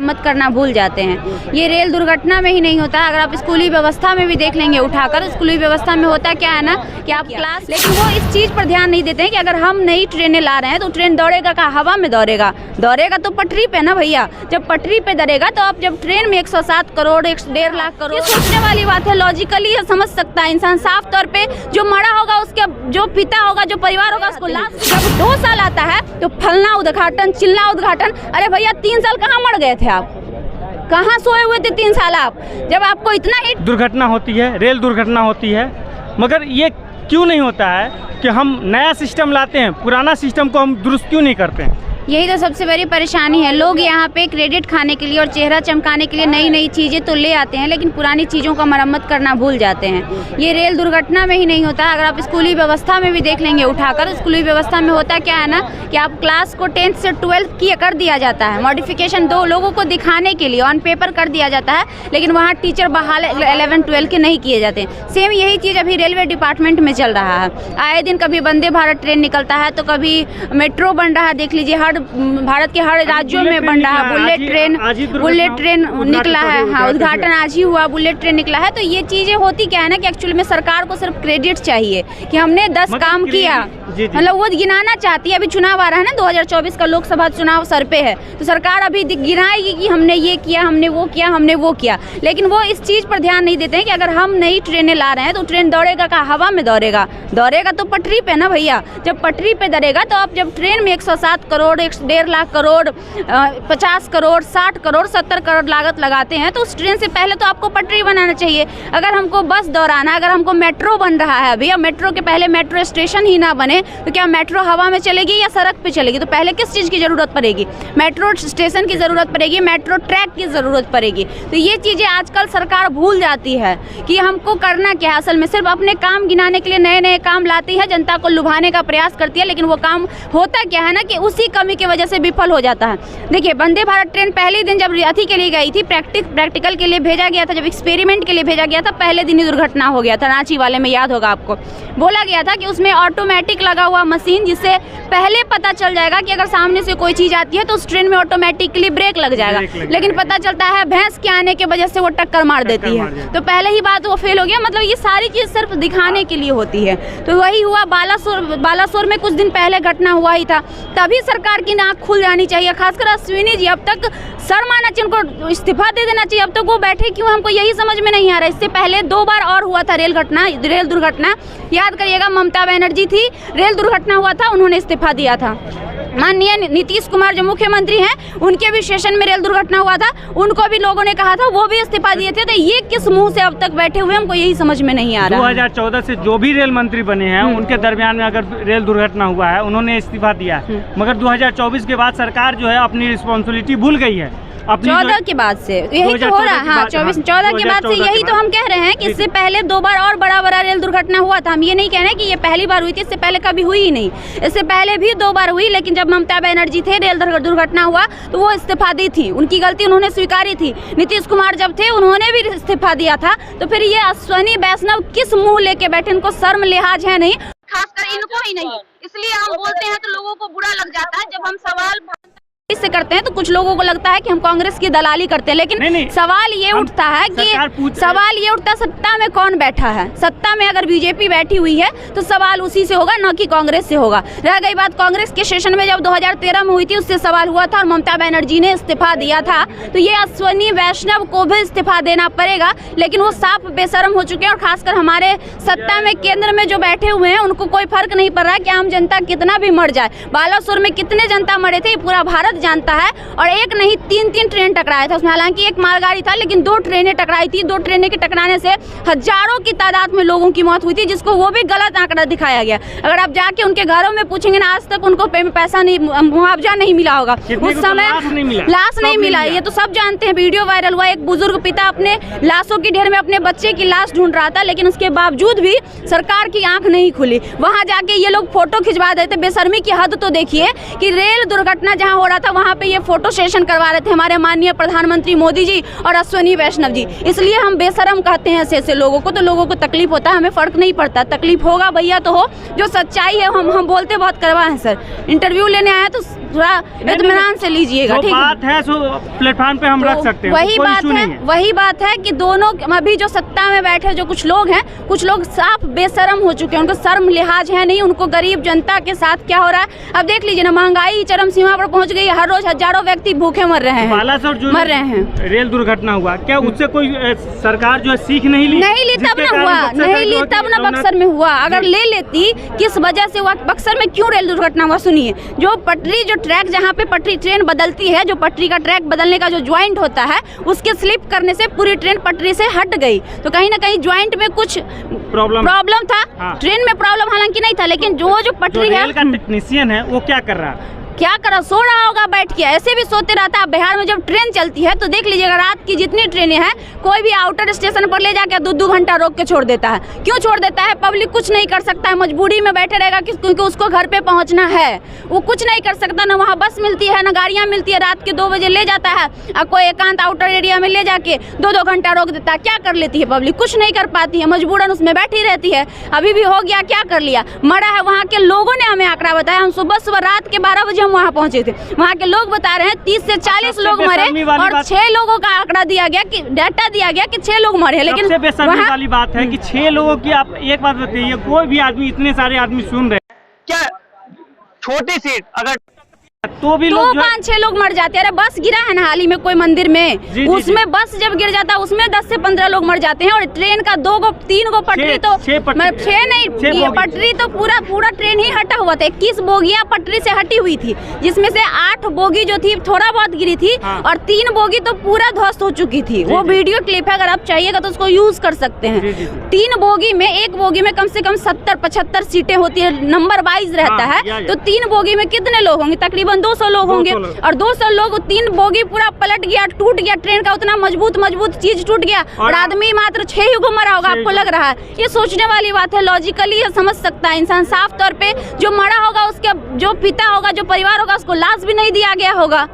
मत करना भूल जाते हैं। ये रेल दुर्घटना में ही नहीं होता, अगर आप स्कूली व्यवस्था में भी देख लेंगे उठाकर, स्कूली व्यवस्था में होता क्या है ना कि आप क्लास, लेकिन वो इस चीज़ पर ध्यान नहीं देते हैं कि अगर हम नई ट्रेनें ला रहे हैं तो ट्रेन दौड़ेगा कहाँ, हवा में दौड़ेगा तो पटरी पे ना भैया। जब पटरी पे दौड़ेगा तो आप जब ट्रेन में 107 करोड़ 1.5 लाख करोड़, ये सोचने वाली बात है। लॉजिकली समझ सकता है इंसान साफ तौर पे, जो मरा होगा उसके जो पिता होगा, जो परिवार होगा, उसको लास्ट जब 2 साल आता है तो फलना उद्घाटन, चिल्ला उद्घाटन। अरे भैया 3 साल कहाँ मर गए थे आप, कहाँ सोए हुए थे 3 साल आप, जब आपको इतना ही दुर्घटना होती है, रेल दुर्घटना होती है, मगर ये क्यों नहीं होता है कि हम नया सिस्टम लाते हैं, पुराना सिस्टम को हम दुरुस्त क्यों नहीं करते हैं? यही तो सबसे बड़ी परेशानी है। लोग यहाँ पे क्रेडिट खाने के लिए और चेहरा चमकाने के लिए नई नई चीज़ें तो ले आते हैं, लेकिन पुरानी चीज़ों का मरम्मत करना भूल जाते हैं। ये रेल दुर्घटना में ही नहीं होता, अगर आप स्कूली व्यवस्था में भी देख लेंगे उठाकर, स्कूली व्यवस्था में होता क्या है ना कि आप क्लास को 10th से 12th की कर दिया जाता है, मॉडिफिकेशन 2 लोगों को दिखाने के लिए ऑन पेपर कर दिया जाता है, लेकिन वहाँ टीचर बहाल 11-12 के नहीं किए जाते। सेम यही चीज़ अभी रेलवे डिपार्टमेंट में चल रहा है। आए दिन कभी वंदे भारत ट्रेन निकलता है तो कभी मेट्रो बन रहा है, देख लीजिए हर भारत के हर राज्यों में बन रहा है। बुलेट ट्रेन निकला है, हाँ उद्घाटन आज ही हुआ, बुलेट ट्रेन निकला है। तो ये चीजें होती क्या है ना कि एक्चुअली में सरकार को सिर्फ क्रेडिट चाहिए कि हमने 10 काम किया, मतलब वो गिनाना चाहती है। अभी चुनाव आ रहा है ना, 2024 का लोकसभा चुनाव सर पे है, तो सरकार अभी गिनाएगी कि हमने ये किया, हमने वो किया, हमने वो किया, लेकिन वो इस चीज पर ध्यान नहीं देते हैं कि अगर हम नई ट्रेनें ला रहे हैं तो ट्रेन दौड़ेगा कहाँ, हवा में दौड़ेगा तो पटरी पे ना भैया। जब पटरी पे दौड़ेगा तो आप जब ट्रेन में 107 करोड़ 1.5 लाख करोड़ 50 करोड़ 60 करोड़ 70 करोड़ लागत लगाते हैं, तो उस ट्रेन से पहले तो आपको पटरी बनाना चाहिए। अगर हमको बस दौड़ाना, अगर हमको मेट्रो बन रहा है अभी, अब मेट्रो के पहले मेट्रो स्टेशन ही ना बने तो क्या मेट्रो हवा में चलेगी या सड़क पे चलेगी? तो पहले किस चीज़ की ज़रूरत पड़ेगी? मेट्रो स्टेशन की ज़रूरत पड़ेगी, मेट्रो ट्रैक की ज़रूरत पड़ेगी। तो ये चीज़ें आजकल सरकार भूल जाती है कि हमको करना क्या है। असल में सिर्फ अपने काम गिनाने के लिए नए नए काम लाती है, जनता को लुभाने का प्रयास करती है, लेकिन वो काम होता क्या है ना कि उसी कमी की वजह से विफल हो जाता है। देखिए वंदे भारत ट्रेन पहले दिन जब अथी के लिए गई थी, प्रैक्टिकल के लिए भेजा गया था, जब एक्सपेरिमेंट के लिए भेजा गया था, पहले दिन ही दुर्घटना हो गया था। रांची वाले में याद होगा आपको, बोला गया था कि उसमें ऑटोमेटिक लगा हुआ मशीन, जिससे पहले पता चल जाएगा कि अगर सामने से कोई चीज़ आती है तो उस ट्रेन में ऑटोमेटिकली ब्रेक लग जाएगा, लेकिन पता चलता है भैंस के आने की वजह से वो टक्कर मार देती है। तो पहले ही बात वो फेल हो गया। मतलब ये सारी चीज़ सिर्फ दिखाने के लिए होती है। तो वही हुआ बालासोर में कुछ दिन पहले घटना हुआ ही था, तभी सरकार की नाक खुल जानी चाहिए। खासकर अश्विनी जी, अब तक सर माना चाहिए, उनको इस्तीफा दे देना चाहिए। अब तक वो बैठे क्यों, हमको यही समझ में नहीं आ रहा। इससे पहले 2 बार और हुआ था रेल दुर्घटना, याद करिएगा। ममता बनर्जी थी, रेल दुर्घटना हुआ था, उन्होंने इस्तीफा दिया था। माननीय नीतीश कुमार जो मुख्यमंत्री हैं, उनके भी स्टेशन में रेल दुर्घटना हुआ था, उनको भी लोगों ने कहा था, वो भी इस्तीफा दिए थे। तो ये किस मुंह से अब तक बैठे हुए, हमको यही समझ में नहीं आ रहा। 2014 से जो भी रेल मंत्री बने हैं उनके दरमियान में अगर रेल दुर्घटना हुआ है, उन्होंने इस्तीफा दिया है, मगर 2024 के बाद सरकार जो है अपनी रिस्पॉन्सिबिलिटी भूल गई है। 14 के बाद से यही तो हो रहा है, हाँ 14 के बाद से यही तो हम कह रहे हैं कि इससे पहले 2 बार और बड़ा रेल दुर्घटना हुआ था। हम ये नहीं कह रहे कि ये पहली बार हुई थी, इससे पहले कभी हुई ही नहीं। इससे पहले भी 2 बार हुई, लेकिन जब ममता बनर्जी थे, रेल दुर्घटना हुआ तो वो इस्तीफा दी थी, उनकी गलती उन्होंने स्वीकारी थी। नीतीश कुमार जब थे, उन्होंने भी इस्तीफा दिया था। तो फिर ये अश्विनी वैष्णव किस मुँह लेके बैठे, इनको शर्म लिहाज है नहीं, खासकर इनको ही नहीं। इसलिए हम बोलते हैं तो लोगों को बुरा लग जाता है जब हम सवाल से करते हैं, तो कुछ लोगों को लगता है कि हम कांग्रेस की दलाली करते हैं, लेकिन नहीं। सवाल ये उठता है कि सत्ता में कौन बैठा है। सत्ता में अगर बीजेपी बैठी हुई है तो सवाल उसी से होगा, न कि कांग्रेस से होगा। रह गई बात कांग्रेस के सेशन में जब 2013 में हुई थी, उससे सवाल हुआ था और ममता बनर्जी ने इस्तीफा दिया था। तो ये अश्विनी वैष्णव को भी इस्तीफा देना पड़ेगा, लेकिन वो साफ बेशरम हो चुके हैं। और खासकर हमारे सत्ता में केंद्र में जो बैठे हुए हैं, उनको कोई फर्क नहीं पड़ रहा है कि आम जनता कितना भी मर जाए। बालासोर में कितने जनता मरे थे पूरा भारत जानता है, और एक नहीं 3 ट्रेन टकराया था उसमें। हालांकि एक मालगाड़ी था, लेकिन 2 ट्रेनें टकराई थी। 2 ट्रेनें के टकराने से हजारों की तादाद में लोगों की मौत हुई थी, जिसको वो भी गलत आंकड़ा दिखाया गया। अगर आप जाके उनके घरों में पूछेंगे ना, आज तक उनको पैसा नहीं, मुआवजा नहीं मिला होगा उस समय, लाश नहीं मिला। ये तो सब जानते हैं, वीडियो वायरल हुआ। एक बुजुर्ग पिता अपने लाशों की ढेर में अपने बच्चे की लाश ढूंढ रहा था, लेकिन उसके बावजूद भी सरकार की आंख नहीं खुली। वहां जाके ये लोग फोटो खिंचवा देते। बेशर्मी की हद तो देखिए कि रेल दुर्घटना जहां हो रहा था, वहां पे ये फोटो सेशन करवा रहे थे हमारे माननीय प्रधानमंत्री मोदी जी और अश्विनी वैष्णव जी। इसलिए हम बेशरम कहते हैं ऐसे लोगों को। तो लोगों को तकलीफ होता है, हमें फर्क नहीं पड़ता। तकलीफ होगा भैया तो हो, जो सच्चाई है हम बोलते बहुत करवा है सर। इंटरव्यू लेने आया तो थोड़ा इत्मीनान से लीजिएगा, ठीक है? बात है सो प्लेटफॉर्म पे हम रख सकते हैं, वही बात है कि दोनों अभी जो सत्ता में बैठे जो कुछ लोग हैं, कुछ लोग साफ बेशर्म हो चुके हैं, उनको शर्म लिहाज है नहीं, उनको गरीब जनता के साथ क्या हो रहा है अब देख लीजिए ना, महंगाई चरम सीमा पर पहुंच गई है, हर रोज हजारों व्यक्ति भूखे मर रहे हैं, मर रहे हैं। रेल दुर्घटना हुआ, क्या उससे कोई सरकार जो है सीख नहीं ली तब ना हुआ, नहीं ली तब ना बक्सर में हुआ। अगर ले लेती, किस वजह से हुआ, बक्सर में क्यों रेल दुर्घटना हुआ सुनिए। जो पटरी, जो ट्रैक जहाँ पे पटरी ट्रेन बदलती है, जो पटरी का ट्रैक बदलने का जो ज्वाइंट होता है, उसके स्लिप करने से पूरी ट्रेन पटरी से हट गई, तो कहीं ना कहीं ज्वाइंट में कुछ प्रॉब्लम था। हाँ। ट्रेन में प्रॉब्लम हालांकि नहीं था, लेकिन जो पटरी है, रेल का टेक्नीशियन है वो क्या कर रहा है, क्या करा, सो रहा होगा बैठ के, ऐसे भी सोते रहता है। बिहार में जब ट्रेन चलती है तो देख लीजिएगा, रात की जितनी ट्रेनें हैं, कोई भी आउटर स्टेशन पर ले जाकर 2-2 घंटा रोक के छोड़ देता है। क्यों छोड़ देता है? पब्लिक कुछ नहीं कर सकता है, मजबूरी में बैठे रहेगा क्योंकि उसको घर पे पहुंचना है, वो कुछ नहीं कर सकता, ना वहाँ बस मिलती है ना गाड़ियाँ मिलती है, रात के 2 बजे ले जाता है, अब कोई एकांत आउटर एरिया में ले जाके 2-2 घंटा रोक देता है। क्या कर लेती है पब्लिक? कुछ नहीं कर पाती है, मजबूरन उसमें बैठी रहती है। अभी भी हो गया, क्या कर लिया, मरा है। वहाँ के लोगों ने हमें आंकड़ा बताया, हम सुबह रात के 12 बजे हम वहाँ पहुंचे थे, वहाँ के लोग बता रहे हैं 30 से 40 लोग मरे और 6 लोगों का आंकड़ा दिया गया कि डाटा दिया गया कि 6 लोग मरे, लेकिन सबसे बेशर्मी वाली बात है कि 6 लोगों की, आप एक बात बताइए, कोई भी आदमी, इतने सारे आदमी सुन रहे हैं, क्या छोटी सीट अगर तो भी 5-6 लोग मर जाते हैं। अरे बस गिरा है ना हाल ही में कोई मंदिर में, उसमें बस जब गिर जाता है उसमें 10 से 15 लोग मर जाते हैं, और ट्रेन का 2-3 गो पटरी, तो 6 नहीं, पटरी तो पूरा ट्रेन ही हटा हुआ था। 21 बोगियां पटरी से हटी हुई थी, जिसमें से 8 बोगी जो थी थोड़ा बहुत गिरी थी, और 3 बोगी तो पूरा ध्वस्त हो चुकी थी। वो वीडियो क्लिप है, अगर आप चाहिएगा तो उसको यूज कर सकते हैं। 3 बोगी में, एक बोगी में कम से कम 70-75 सीटें होती है, नंबर वाइज रहता है, तो 3 बोगी में कितने लोग होंगे? तकरीबन 200 लोग होंगे, और 200 लोग, 3 बोगी पूरा पलट गया, टूट गया, ट्रेन का उतना मजबूत चीज टूट गया, और आदमी मात्र 6 ही को मरा होगा। आपको लग रहा है? ये सोचने वाली बात है, लॉजिकली ये समझ सकता है इंसान साफ तौर पे। जो मरा होगा उसके जो पिता होगा, जो परिवार होगा, उसको लाश भी नहीं दिया गया होगा,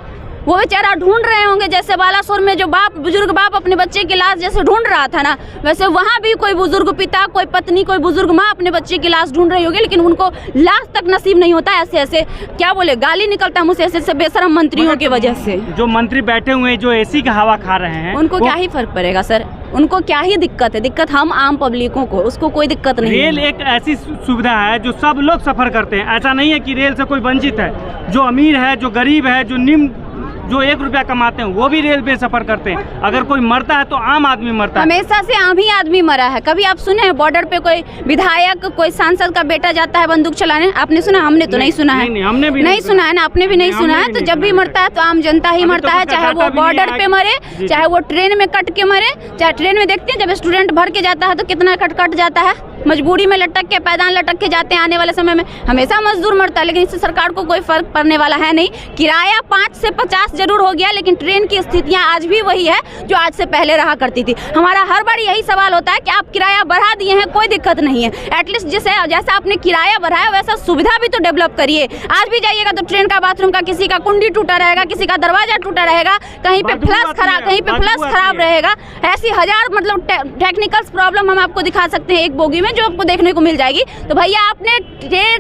वो बेचारा ढूंढ रहे होंगे, जैसे बालासोर में जो बुजुर्ग बाप अपने बच्चे की लाश जैसे ढूंढ रहा था ना, वैसे वहाँ भी कोई बुजुर्ग पिता, कोई पत्नी, कोई बुजुर्ग माँ अपने बच्चे की लाश ढूंढ रही होगी, लेकिन उनको लाश तक नसीब नहीं होता। ऐसे क्या बोले, गाली निकलता है मुझसे ऐसे बेशरम मंत्रियों की वजह से। जो मंत्री बैठे हुए हैं, जो एसी का हवा खा रहे हैं, उनको क्या ही फर्क पड़ेगा सर? उनको क्या ही दिक्कत है? दिक्कत हम आम पब्लिकों को, उसको कोई दिक्कत नहीं। रेल एक ऐसी सुविधा है जो सब लोग सफर करते हैं, ऐसा नहीं है कि रेल से कोई वंचित है। जो अमीर है, जो गरीब है, जो निम्न, जो 1 रुपया कमाते हैं, वो भी रेल पे सफर करते हैं। अगर कोई मरता है तो आम आदमी मरता है, हमेशा से आम ही आदमी मरा है। कभी आप सुने हैं बॉर्डर पे कोई विधायक, कोई सांसद का बेटा जाता है बंदूक चलाने? आपने सुना? हमने तो नहीं सुना है। हमने भी नहीं सुना है ना, आपने भी नहीं सुना है। तो जब भी मरता है तो आम जनता ही मरता है, चाहे वो बॉर्डर पे मरे, चाहे वो ट्रेन में कट के मरे। चाहे ट्रेन में देखते हैं जब स्टूडेंट भर के जाता है तो कितना कट जाता है, मजबूरी में लटक के, पैदान लटक के जाते हैं। आने वाले समय में हमेशा मजदूर मरता है, लेकिन इससे सरकार को कोई फर्क पड़ने वाला है नहीं। किराया 5 से 50 जरूर हो गया, लेकिन ट्रेन की स्थितियां आज भी वही है जो आज से पहले रहा करती थी। हमारा हर बार यही सवाल होता है कि आप किराया बढ़ा दिए हैं, कोई दिक्कत नहीं है, एटलीस्ट जैसा आपने किराया बढ़ाया वैसा सुविधा भी तो डेवलप करिए। आज भी जाइएगा तो ट्रेन का बाथरूम का किसी का कुंडी टूटा रहेगा, किसी का दरवाजा टूटा रहेगा, कहीं पे फ्लश खराब रहेगा। ऐसी हजार मतलब टेक्निकल प्रॉब्लम हम आपको दिखा सकते हैं एक बोगी में, जो आपको देखने को मिल जाएगी। तो भैया आपने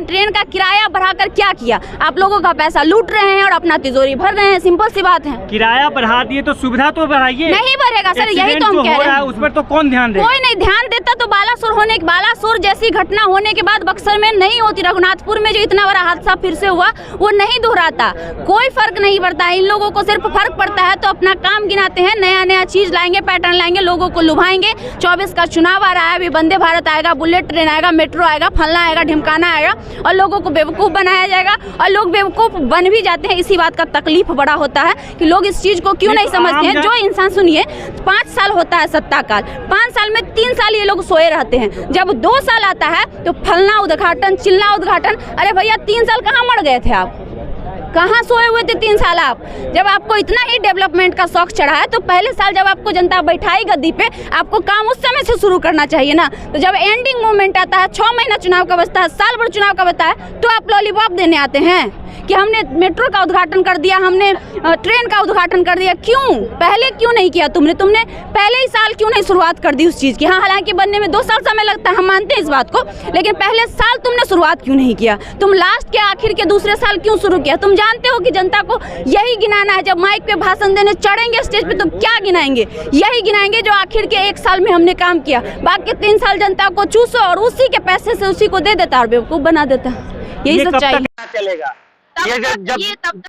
ट्रेन का किराया बढ़ाकर क्या किया? आप लोगों का पैसा लूट रहे हैं और अपना तिजोरी भर रहे हैं, सिंपल सी बात है। किराया बढ़ा दिए तो सुविधा तो बढ़ाइए। नहीं बढ़ेगा सर, यही तो हम कह रहे हैं। उस पर तो कौन ध्यान देगा? कोई नहीं ध्यान देता। तो बालासुर जैसी घटना होने के बाद बक्सर में नहीं होती, रघुनाथपुर में जो इतना बड़ा हादसा फिर से हुआ वो नहीं दोहराता, कोई फर्क नहीं पड़ता। इन लोगों को सिर्फ फर्क पड़ता है तो अपना काम गिनाते हैं, नया चीज लाएंगे, पैटर्न लाएंगे, लोगों को लुभाएंगे। 24 का चुनाव आ रहा है, अभी वंदे भारत आएगा, बुलेट ट्रेन आएगा, मेट्रो आएगा, फलना आएगा, ढिमकाना आएगा, और लोगों को बेवकूफ बनाया जाएगा। और लोग बेवकूफ बन भी जाते हैं। इसी बात का तकलीफ बड़ा होता है कि लोग इस चीज को क्यों नहीं समझते हैं। जो इंसान, सुनिए, 5 साल होता है सत्ता काल, 5 साल में 3 साल ये लोग सोए रहते हैं। जब 2 साल आता है तो फलना उद्घाटन, चिल्ला उद्घाटन। अरे भैया 3 साल कहाँ मर गए थे आप? कहाँ सोए हुए थे 3 साल आप? जब आपको इतना ही डेवलपमेंट का शौक चढ़ा है तो पहले साल जब आपको जनता बैठाई गद्दी पे, आपको काम उस समय से शुरू करना चाहिए ना। तो जब एंडिंग मोमेंट आता है, 6 महीना चुनाव का बचता है, साल भर चुनाव का बचता है, तो आप लॉलीपॉप देने आते हैं। कि हमने मेट्रो का उद्घाटन कर दिया, हमने ट्रेन का उद्घाटन कर दिया। क्यों पहले क्यों नहीं किया तुमने पहले ही साल क्यों नहीं शुरुआत कर दी उस चीज़ की? हाँ, हालांकि बनने में 2 साल समय लगता है, हम मानते हैं इस बात को, लेकिन पहले साल तुमने शुरुआत क्यों नहीं किया? तुम लास्ट के आखिर के दूसरे साल क्यों शुरू किया? तुम जानते हो कि जनता को यही गिनाना है। जब माइक पे भाषण देने चढ़ेंगे स्टेज पे तो क्या गिनाएंगे? यही गिनाएंगे जो आखिर के 1 साल में हमने काम किया। बाकी 3 साल जनता को चूसो और उसी के पैसे से उसी को दे देता और बेवकूफ बना देता। यही ये कब सच्चाई तक चलेगा? ये जब